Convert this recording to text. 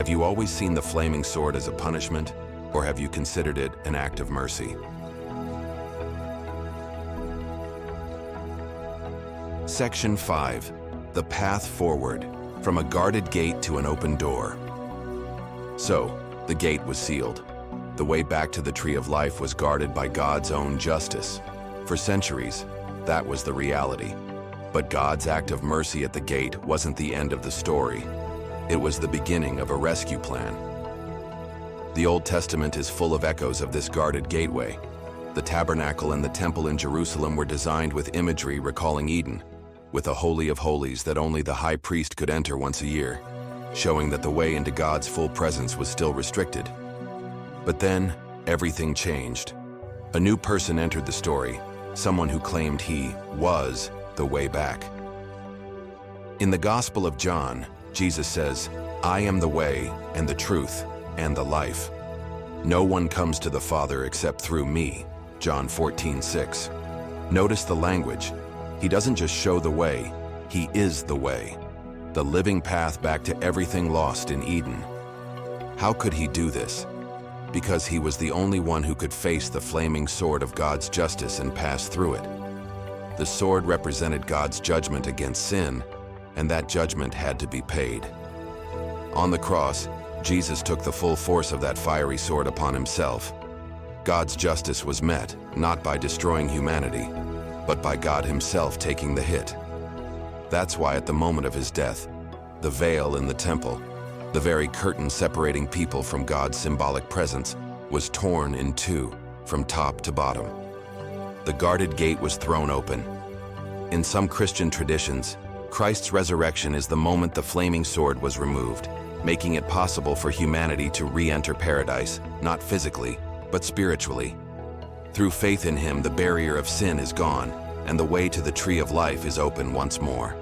Have you always seen the flaming sword as a punishment, or have you considered it an act of mercy? Section 5. The Path Forward, from a guarded gate to an open door. So, the gate was sealed. The way back to the Tree of Life was guarded by God's own justice. For centuries, that was the reality. But God's act of mercy at the gate wasn't the end of the story. It was the beginning of a rescue plan. The Old Testament is full of echoes of this guarded gateway. The tabernacle and the temple in Jerusalem were designed with imagery recalling Eden, with a holy of holies that only the high priest could enter once a year, showing that the way into God's full presence was still restricted. But then, everything changed. A new person entered the story, someone who claimed he was the way back. In the Gospel of John, Jesus says, "I am the way and the truth and the life. No one comes to the Father except through me." John 14:6. Notice the language. He doesn't just show the way, he is the way. The living path back to everything lost in Eden. How could he do this? Because he was the only one who could face the flaming sword of God's justice and pass through it. The sword represented God's judgment against sin, and that judgment had to be paid. On the cross, Jesus took the full force of that fiery sword upon himself. God's justice was met, not by destroying humanity, but by God himself taking the hit. That's why at the moment of his death, the veil in the temple, the very curtain separating people from God's symbolic presence, was torn in two, from top to bottom. The guarded gate was thrown open. In some Christian traditions, Christ's resurrection is the moment the flaming sword was removed, making it possible for humanity to re-enter paradise, not physically, but spiritually. Through faith in him, the barrier of sin is gone, and the way to the Tree of Life is open once more.